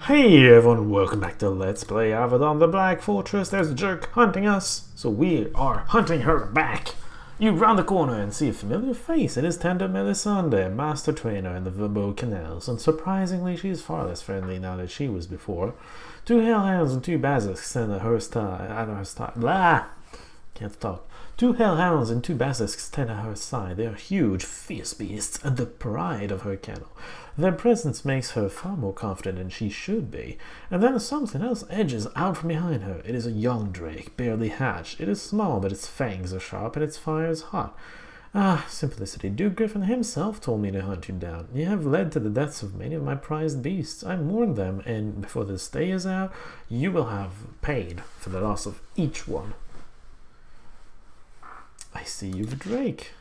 Hey everyone, welcome back to Let's Play Avadon the Black Fortress. There's a jerk hunting us, so we are hunting her back. You round the corner and see a familiar face. It is tender Melisande, master trainer in the Verbo Canals, and surprisingly she is far less friendly now than she was before. 2 hellhounds and 2 basilisks stand at her side. Can't talk. 2 hellhounds and 2 basilisks stand at her side. They are huge, fierce beasts and the pride of her kennel. Their presence makes her far more confident than she should be. And then something else edges out from behind her. It is a young drake, barely hatched. It is small, but its fangs are sharp and its fire is hot. Ah, simplicity. Duke Griffin himself told me to hunt you down. You have led to the deaths of many of my prized beasts. I mourn them, and before this day is out, you will have paid for the loss of each one. I see you've a drake.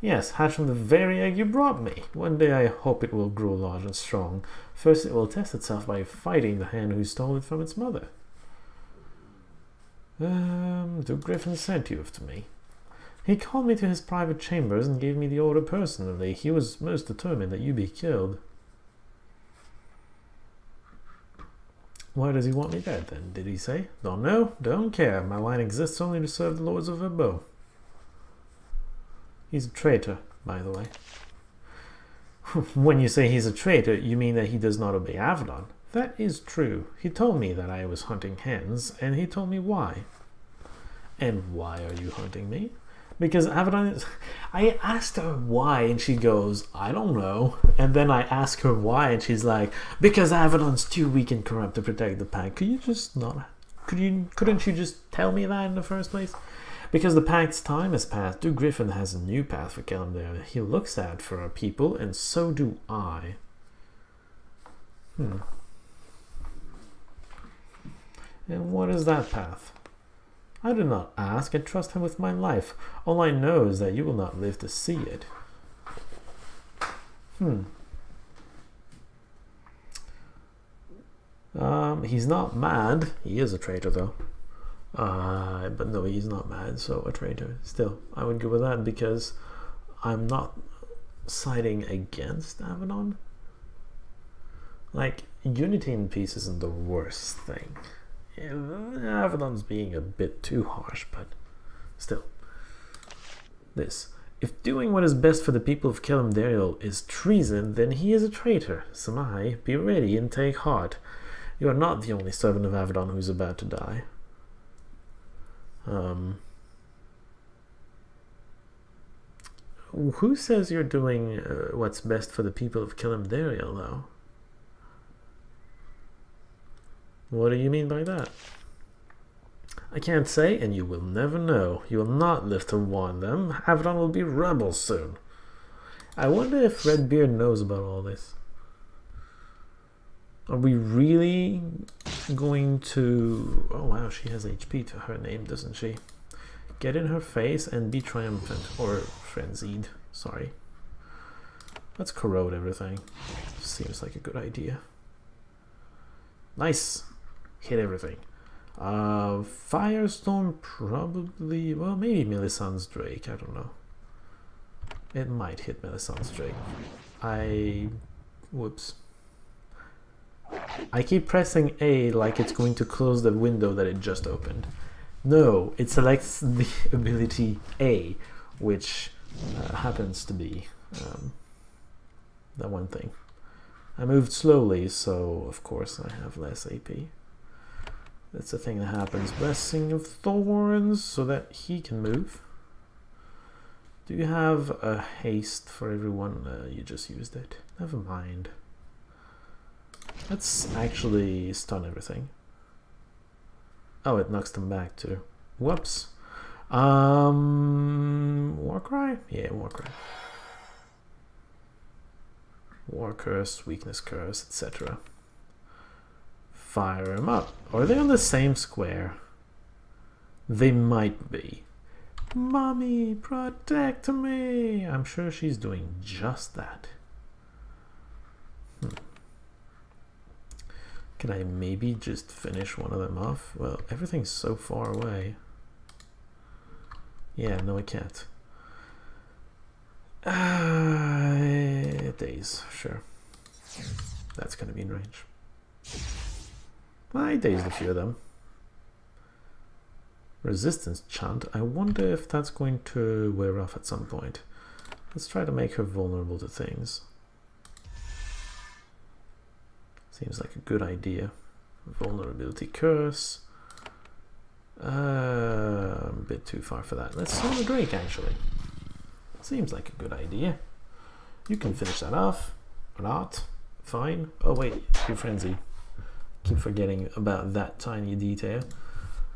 Yes, hatched from the very egg you brought me. One day I hope it will grow large and strong. First it will test itself by fighting the hen who stole it from its mother. Duke Griffin sent you to me. He called me to his private chambers and gave me the order personally. He was most determined that you be killed. Why does he want me dead then, did he say? Don't know, don't care. My line exists only to serve the lords of Verbo. He's a traitor, by the way. When you say he's a traitor, you mean that he does not obey Avadon. That is true. He told me that I was hunting hens, and he told me why. And why are you hunting me? Because Avadon is... I asked her why, and she goes, I don't know. And then I ask her why, and she's like, because Avadon's too weak and corrupt to protect the pack. Could you just not... Couldn't you just tell me that in the first place? Because the Pact's time has passed, Duke Griffin has a new path for Kalimdor. He looks at for our people, and so do I. And what is that path? I do not ask and trust him with my life. All I know is that you will not live to see it. He's not mad. He is a traitor, though. But no, he's not mad, so a traitor. Still, I would go with that because I'm not siding against Avadon. Like, unity and peace isn't the worst thing. Yeah, Avadon's being a bit too harsh, but still. This. If doing what is best for the people of Kalimdor is treason, then he is a traitor. Samai, be ready and take heart. You are not the only servant of Avadon who is about to die. Who says you're doing what's best for the people of Kalimdor, though? What do you mean by that? I can't say, and you will never know. You will not live to warn them. Avadon will be rebels soon. I wonder if Redbeard knows about all this. Are we really going to... Oh wow, she has HP to her name, doesn't she? Get in her face and be triumphant. Or frenzied, sorry. Let's corrode everything. Seems like a good idea. Nice! Hit everything. Firestorm probably... Well, maybe Melisandre's Drake, I don't know. It might hit Melisandre's Drake. Whoops. I keep pressing A like it's going to close the window that it just opened. No, it selects the ability A, which happens to be that one thing. I moved slowly, so of course I have less AP. That's the thing that happens. Blessing of Thorns, so that he can move. Do you have a haste for everyone? You just used it. Never mind. Let's actually stun everything. Oh, it knocks them back too. Whoops. Warcry? Yeah, Warcry. War Curse, Weakness Curse, etc. Fire them up. Are they on the same square? They might be. Mommy, protect me! I'm sure she's doing just that. Can I maybe just finish one of them off? Well, everything's so far away. Yeah, no I can't. Days, sure. That's gonna be in range. I dazed a few of them. Resistance chant. I wonder if that's going to wear off at some point. Let's try to make her vulnerable to things. Seems like a good idea. Vulnerability curse. A bit too far for that. Let's summon a Drake, actually. Seems like a good idea. You can finish that off. Or not. Fine. Oh wait, you frenzy. Keep forgetting about that tiny detail.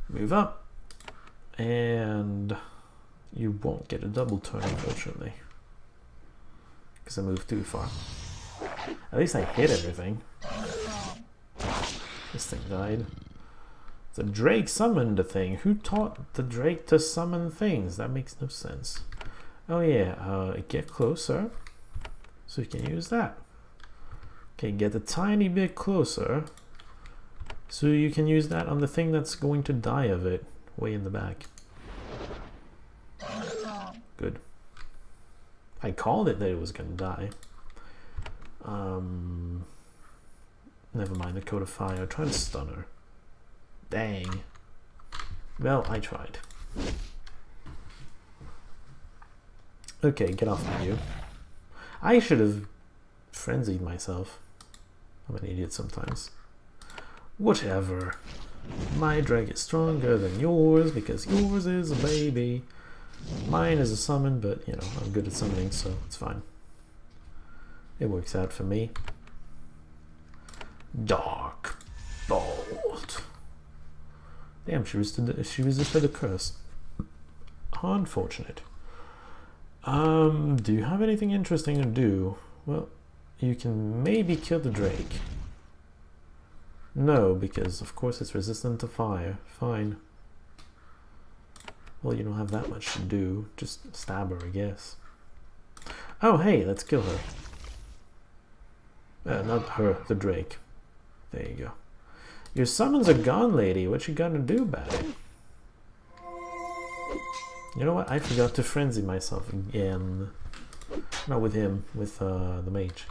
Move up. And you won't get a double turn, unfortunately. Because I moved too far. At least I hit everything. This thing died. The Drake summoned the thing. Who taught the Drake to summon things? That makes no sense. Oh yeah, get closer. So you can use that. Okay, get a tiny bit closer. So you can use that on the thing that's going to die of it. Way in the back. Good. I called it that it was going to die. Never mind, the Code of Fire. Try to stun her. Dang. Well, I tried. Okay, get off of you. I should have frenzied myself. I'm an idiot sometimes. Whatever. My drag is stronger than yours because yours is a baby. Mine is a summon, but you know, I'm good at summoning, so it's fine. It works out for me. Dark Bolt. Damn, she resisted the curse. Unfortunate. Do you have anything interesting to do? Well, you can maybe kill the Drake. No, because of course it's resistant to fire. Fine. Well, you don't have that much to do. Just stab her, I guess. Oh, hey, let's kill her. Not her, the Drake. There you go. Your summons are gone, lady. What you gonna do about it? You know what? I forgot to frenzy myself again. Not with him, with the mage.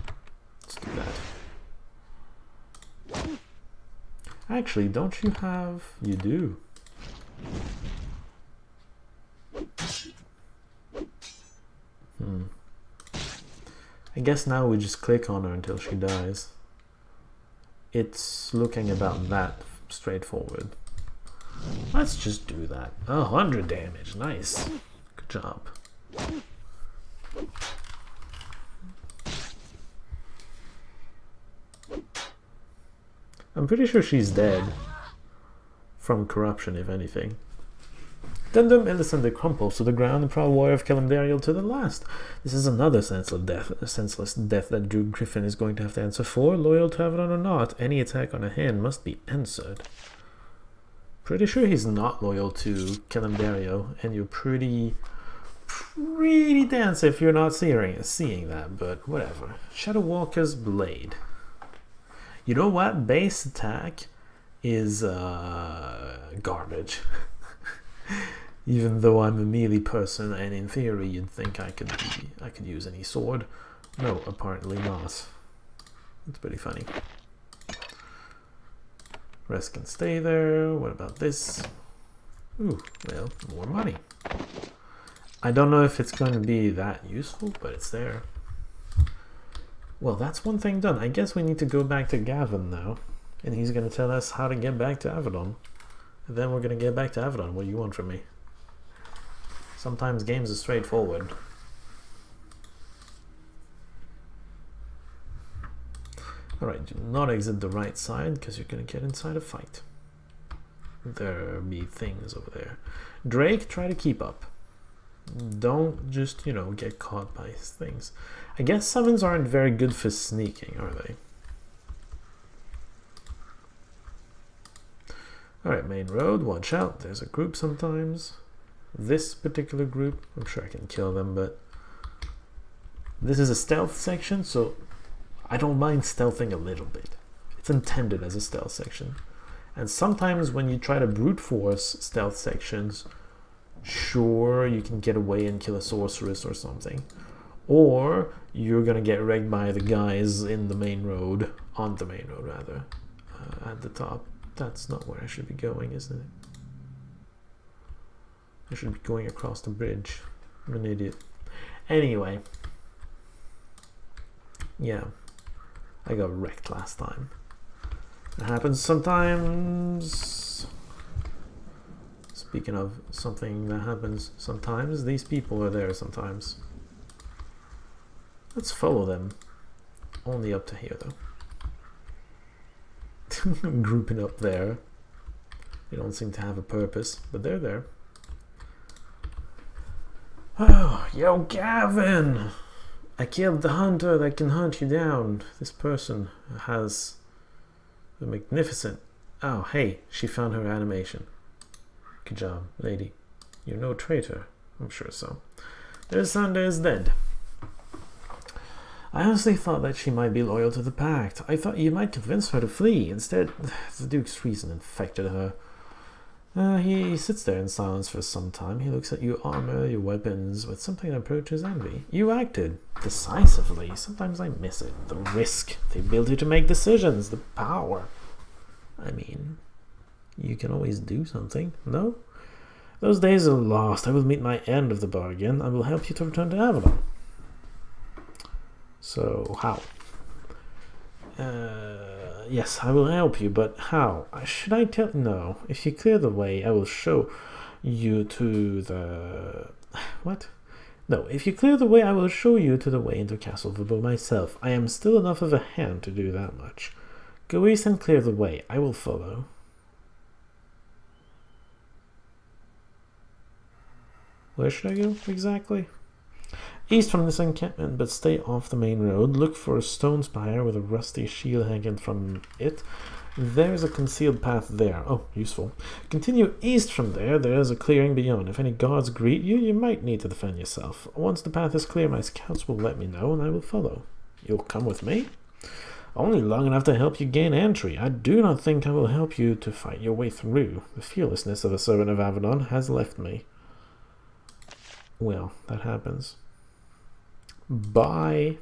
Let's do that. Actually, don't you have... You do. I guess now we just click on her until she dies. It's looking about that straightforward. Let's just do that. 100 damage. Nice. Good job. I'm pretty sure she's dead. From corruption, if anything. Dundum Illicent crumples to the ground, the proud warrior of Kalimdariel to the last. This is another senseless death that Drew Griffin is going to have to answer for. Loyal to Avadon or not, any attack on a hand must be answered. Pretty sure he's not loyal to Kalimdariel, and you're pretty dense if you're not seeing that, but whatever. Shadow Walker's Blade. You know what? Base attack is garbage. Even though I'm a melee person, and in theory you'd think I could use any sword. No, apparently not. It's pretty funny. Rest can stay there. What about this? Ooh, well, more money. I don't know if it's going to be that useful, but it's there. Well, that's one thing done. I guess we need to go back to Gavin now, and he's going to tell us how to get back to Avadon. And then we're going to get back to Avadon. What do you want from me? Sometimes games are straightforward. Alright, do not exit the right side because you're going to get inside a fight. There'll be things over there. Drake, try to keep up. Don't just, you know, get caught by things. I guess summons aren't very good for sneaking, are they? Alright, main road, watch out. There's a group sometimes. This particular group, I'm sure I can kill them, but this is a stealth section, so I don't mind stealthing a little bit. It's intended as a stealth section. And sometimes when you try to brute force stealth sections, sure, you can get away and kill a sorceress or something. Or you're gonna get wrecked by the guys in the main road, on the main road rather. at the top. That's not where I should be going, isn't it? I should be going across the bridge. I'm an idiot. Anyway. Yeah. I got wrecked last time. It happens sometimes. Speaking of something that happens sometimes, these people are there sometimes. Let's follow them. Only up to here, though. Grouping up there. They don't seem to have a purpose, but they're there. Oh, yo, Gavin! I killed the hunter that can hunt you down. This person has a magnificent... Oh, hey, she found her animation. Good job, lady. You're no traitor. I'm sure so. Their son is dead. I honestly thought that she might be loyal to the pact. I thought you might convince her to flee. Instead, the Duke's reason infected her. He sits there in silence for some time. He looks at your armor, your weapons, with something that approaches envy. You acted decisively. Sometimes I miss it. The risk, the ability to make decisions, the power. I mean, you can always do something, no? Those days are lost. I will meet my end of the bargain. I will help you to return to Avadon. So, how? Yes, I will help you, but how? Should I tell? No. If you clear the way, I will show you to the... What? No, if you clear the way, I will show you to the way into Castle Vabo myself. I am still enough of a hand to do that much. Go east and clear the way. I will follow. Where should I go, exactly? East from this encampment, but stay off the main road. Look for a stone spire with a rusty shield hanging from it. There's a concealed path there. Oh, useful. Continue east from there. There is a clearing beyond. If any guards greet you, you might need to defend yourself. Once the path is clear, my scouts will let me know, and I will follow. You'll come with me? Only long enough to help you gain entry. I do not think I will help you to fight your way through. The fearlessness of a servant of Avadon has left me. Well, that happens. Bye.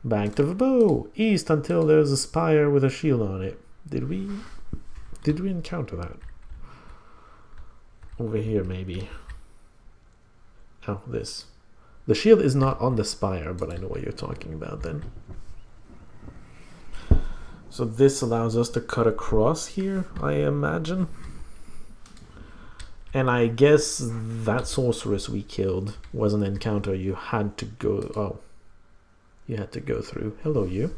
Back to the bow. East until there's a spire with a shield on it. Did we encounter that? Over here, maybe. Oh, this. The shield is not on the spire, but I know what you're talking about then. So this allows us to cut across here, I imagine. And I guess that sorceress we killed was an encounter you had to go... Oh. You had to go through. Hello, you.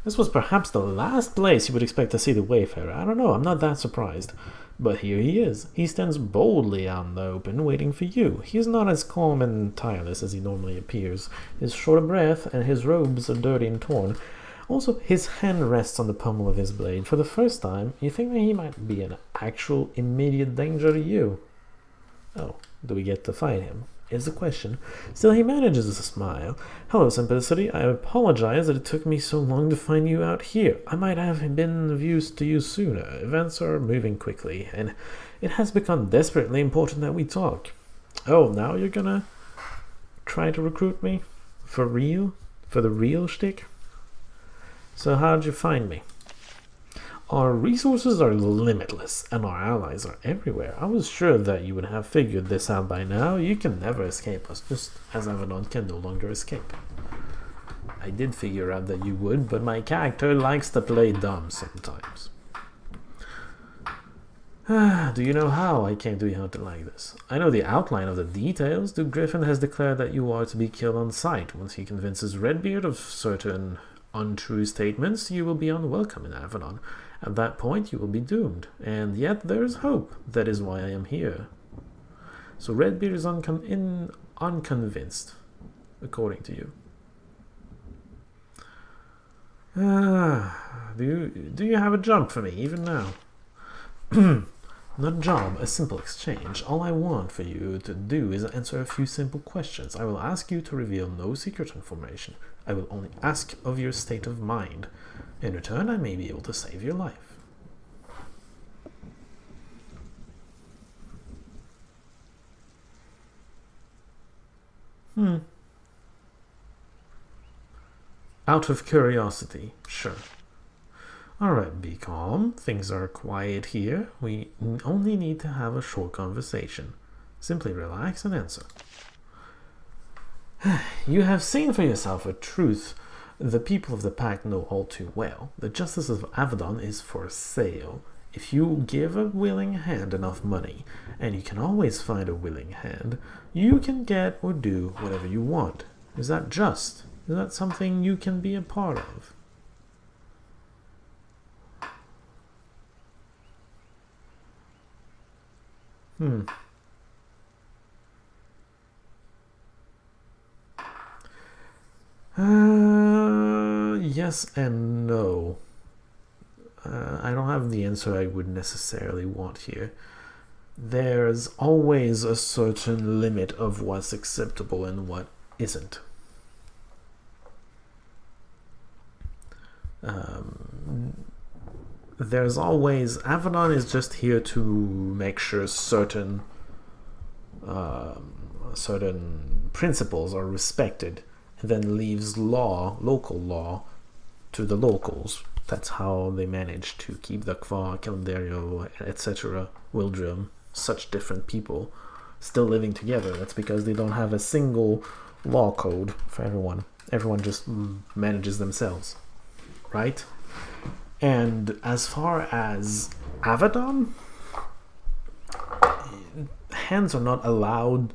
This was perhaps the last place you would expect to see the Wayfarer. I don't know, I'm not that surprised. But here he is. He stands boldly out in the open, waiting for you. He is not as calm and tireless as he normally appears. He is short of breath, and his robes are dirty and torn. Also, his hand rests on the pommel of his blade. For the first time, you think that he might be an actual immediate danger to you. Oh, do we get to fight him? Is the question. Still, he manages to smile. Hello, Simplicity. I apologize that it took me so long to find you out here. I might have been of use to you sooner. Events are moving quickly, and it has become desperately important that we talk. Oh, now you're gonna try to recruit me? For real? For the real shtick? So how'd you find me? Our resources are limitless, and our allies are everywhere. I was sure that you would have figured this out by now. You can never escape us, just as Avadon can no longer escape. I did figure out that you would, but my character likes to play dumb sometimes. Do you know how I came to be hunted like this? I know the outline of the details. Duke Griffin has declared that you are to be killed on sight. Once he convinces Redbeard of certain untrue statements, you will be unwelcome in Avadon. At that point, you will be doomed. And yet there is hope. That is why I am here. So Redbeard is unconvinced, according to you. Do you have a job for me, even now? Not a job, a simple exchange. All I want for you to do is answer a few simple questions. I will ask you to reveal no secret information. I will only ask of your state of mind. In return, I may be able to save your life. Out of curiosity, sure. Alright, be calm. Things are quiet here. We only need to have a short conversation. Simply relax and answer. You have seen for yourself a truth the people of the pact know all too well. The justice of Avadon is for sale. If you give a willing hand enough money, and you can always find a willing hand, you can get or do whatever you want. Is that just? Is that something you can be a part of? Yes and no. I don't have the answer I would necessarily want here. There's always a certain limit of what's acceptable and what isn't. There's always... Avadon is just here to make sure certain principles are respected, and then leaves local law, to the locals. That's how they manage to keep the Kva, Calendario, etc., Wildrum, such different people still living together. That's because they don't have a single law code for everyone. Everyone just manages themselves, right? And as far as Avadon, hands are not allowed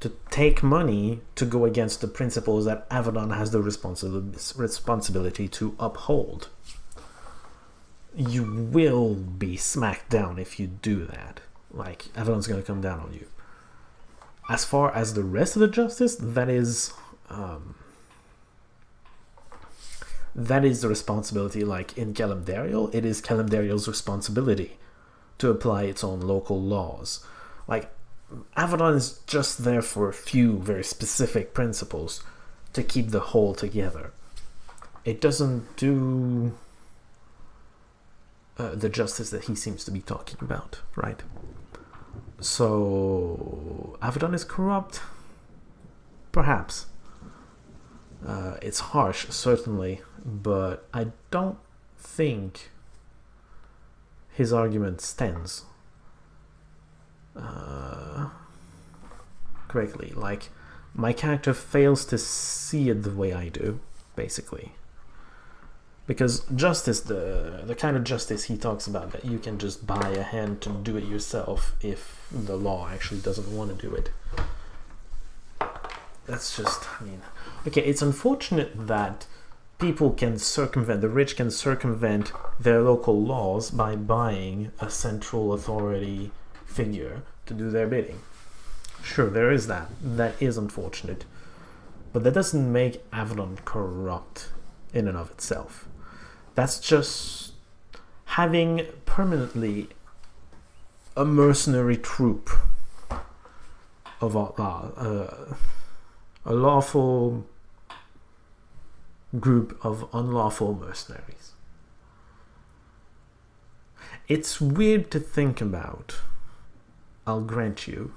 to take money to go against the principles that Avadon has the responsibility to uphold. You will be smacked down if you do that. Like, Avadon's going to come down on you. As far as the rest of the justice, that is the responsibility. Like in Calendario, it is Calendario's responsibility to apply its own local laws. Like, Avadon is just there for a few very specific principles to keep the whole together. It doesn't do the justice that he seems to be talking about, right? So, Avadon is corrupt? Perhaps. It's harsh, certainly, but I don't think his argument stands correctly. Like, my character fails to see it the way I do, basically. Because justice, the kind of justice he talks about, that you can just buy a hand to do it yourself if the law actually doesn't want to do it. That's just, I mean... Okay, it's unfortunate that people can circumvent, the rich can circumvent their local laws by buying a central authority figure to do their bidding. Sure, there is that. That is unfortunate. But that doesn't make Avadon corrupt in and of itself. That's just having permanently a mercenary troop of a lawful group of unlawful mercenaries. It's weird to think about, I'll grant you.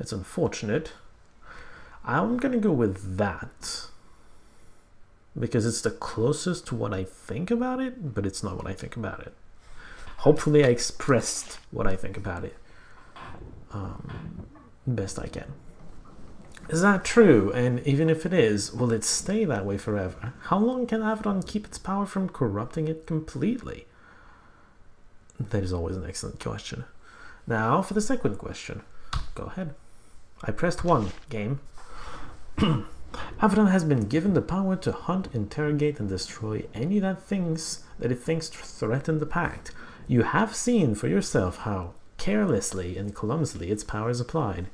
It's unfortunate. I'm gonna go with that because it's the closest to what I think about it, but it's not what I think about it. Hopefully I expressed what I think about it best I can. Is that true? And even if it is, will it stay that way forever? How long can Avadon keep its power from corrupting it completely? That is always an excellent question. Now for the second question. Go ahead. I pressed 1, game. Avadon has been given the power to hunt, interrogate, and destroy any that it thinks threaten the pact. You have seen for yourself how carelessly and clumsily its power is applied.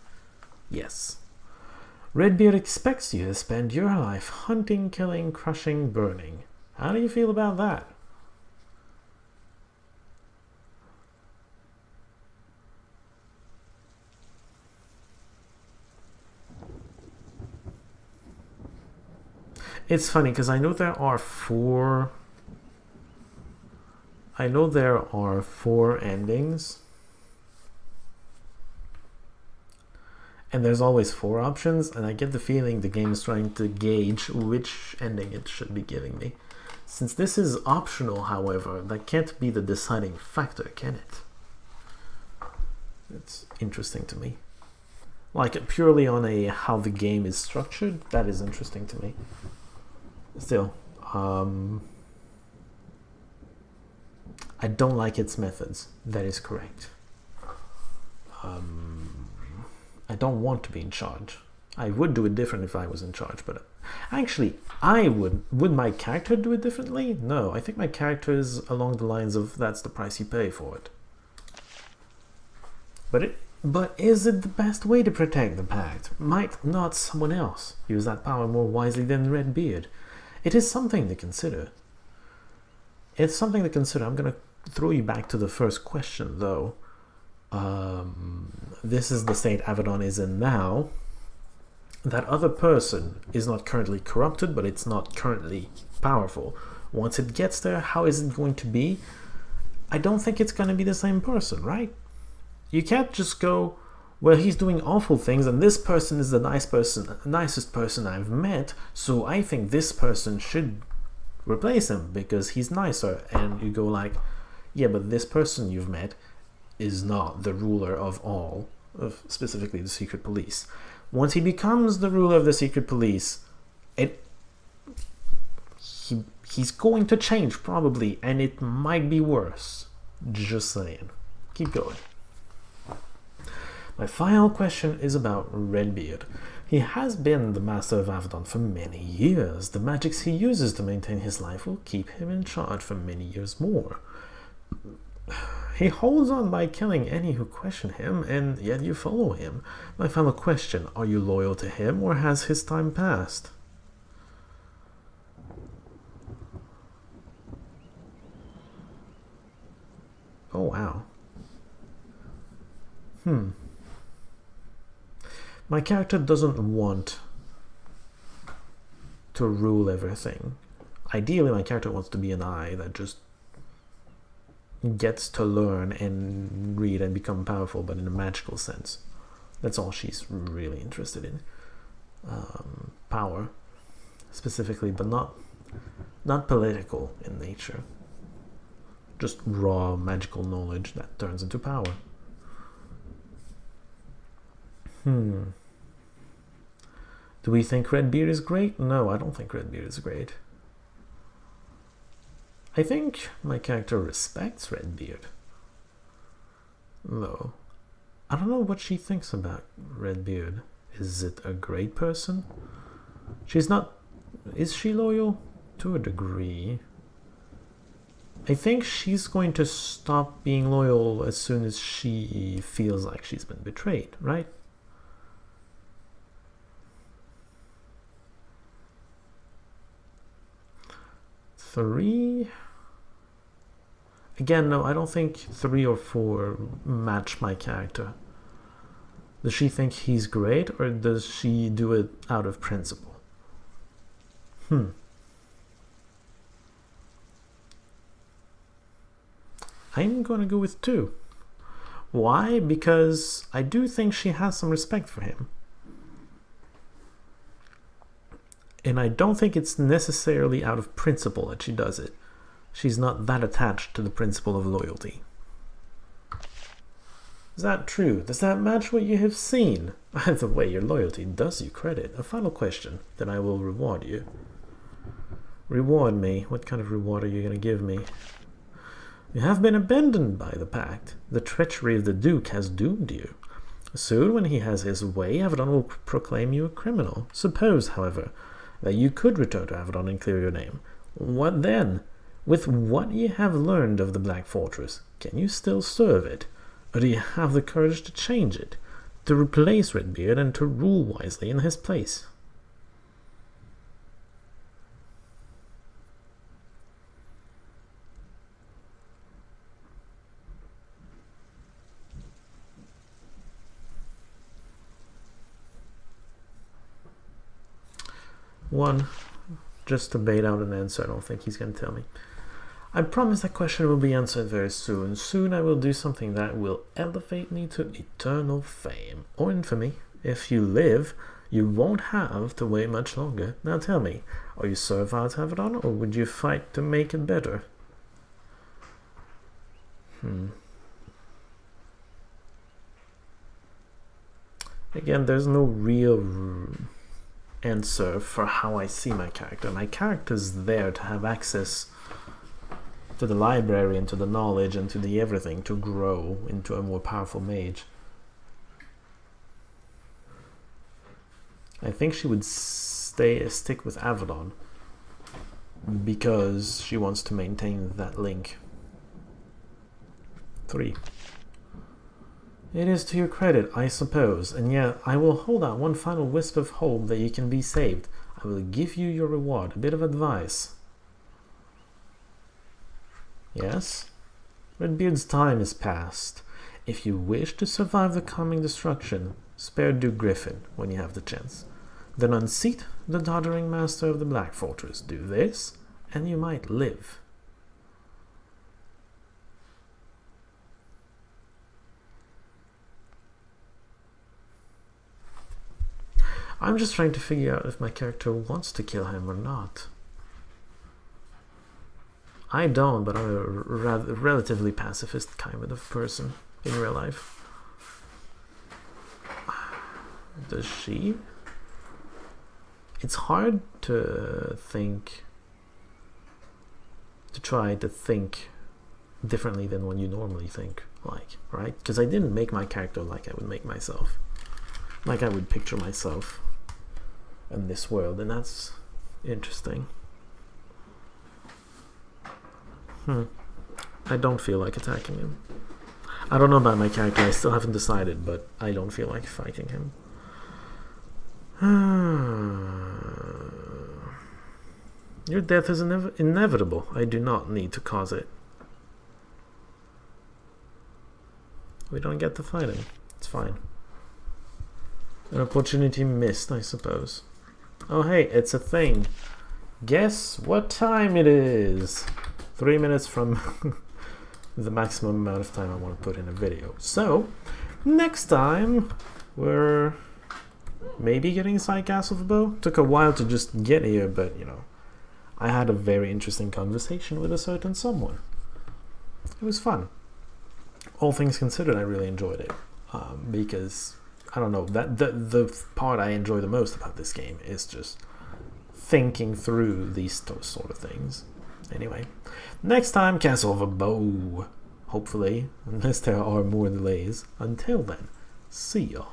Yes. Redbeard expects you to spend your life hunting, killing, crushing, burning. How do you feel about that? It's funny because I know there are four endings, And there's always 4 options, and I get the feeling the game is trying to gauge which ending it should be giving me. Since this is optional, however, that can't be the deciding factor, can it? It's interesting to me. Like, purely on a how the game is structured, that is interesting to me. Still, I don't like its methods. That is correct. I don't want to be in charge. I would do it different if I was in charge, but actually, I would. Would my character do it differently? No, I think my character is along the lines of that's the price you pay for it. But is it the best way to protect the pact? Might not someone else use that power more wisely than Redbeard? It is something to consider. It's something to consider. I'm going to throw you back to the first question, though. This is the state Avadon is in now. That other person is not currently corrupted, but it's not currently powerful. Once it gets there, how is it going to be? I don't think it's going to be the same person, right? You can't just go, well, he's doing awful things, and this person is the nicest person I've met, so I think this person should replace him because he's nicer. And you go like, yeah, but this person you've met is not the ruler of all, of specifically the secret police. Once he becomes the ruler of the secret police, he's going to change probably, and it might be worse. Just saying. Keep going. My final question is about Redbeard. He has been the master of Avadon for many years. The magics he uses to maintain his life will keep him in charge for many years more. He holds on by killing any who question him, and yet you follow him. My final question, are you loyal to him, or has his time passed? Oh, wow. My character doesn't want to rule everything. Ideally, my character wants to be an eye that just gets to learn and read and become powerful, but in a magical sense. That's all she's really interested in. Power, specifically, but not political in nature. Just raw magical knowledge that turns into power. Do we think Redbeard is great? No, I don't think Redbeard is great. I think my character respects Redbeard. Though, I don't know what she thinks about Redbeard. Is it a great person? She's not... Is she loyal? To a degree. I think she's going to stop being loyal as soon as she feels like she's been betrayed, right? Three? Again, no, I don't think 3 or 4 match my character. Does she think he's great, or does she do it out of principle? I'm gonna go with 2. Why? Because I do think she has some respect for him. And I don't think it's necessarily out of principle that she does it. She's not that attached to the principle of loyalty. Is that true? Does that match what you have seen? Either way, your loyalty does you credit. A final question, then I will reward you. Reward me? What kind of reward are you going to give me? You have been abandoned by the pact. The treachery of the Duke has doomed you. Soon, when he has his way, Avadon will proclaim you a criminal. Suppose, however, that you could return to Avadon and clear your name. What then? With what you have learned of the Black Fortress, can you still serve it? Or do you have the courage to change it? To replace Redbeard and to rule wisely in his place? One, just to bait out an answer. I don't think he's going to tell me. I promise that question will be answered very soon. Soon I will do something that will elevate me to eternal fame or infamy. If you live, you won't have to wait much longer. Now tell me, are you servile to Avadon, or would you fight to make it better? Again, there's no real answer for how I see my character. My character's there to have access to the library and to the knowledge and to the everything to grow into a more powerful mage. I think she would stick with Avadon because she wants to maintain that link. 3. It is to your credit, I suppose, and yet I will hold out one final wisp of hope that you can be saved. I will give you your reward, a bit of advice. Yes? Redbeard's time is past. If you wish to survive the coming destruction, spare Duke Griffin when you have the chance. Then unseat the doddering master of the Black Fortress. Do this, and you might live. I'm just trying to figure out if my character wants to kill him or not. I don't, but I'm a relatively pacifist kind of person in real life. Does she? It's hard to try to think differently than when you normally think, like, right? Because I didn't make my character like I would make myself. Like I would picture myself in this world, and that's interesting. I don't feel like attacking him. I don't know about my character, I still haven't decided, but I don't feel like fighting him. Your death is inevitable. I do not need to cause it. We don't get to fight him. It's fine. An opportunity missed, I suppose. Oh hey, it's a thing. Guess what time it is? 3 minutes from the maximum amount of time I want to put in a video. So, next time, we're maybe getting Side Castle of Bow. Took a while to just get here, but you know, I had a very interesting conversation with a certain someone. It was fun. All things considered, I really enjoyed it. Because, I don't know, that the part I enjoy the most about this game is just thinking through these sort of things. Anyway, next time, Castle of a Bow. Hopefully, unless there are more delays. Until then, see ya.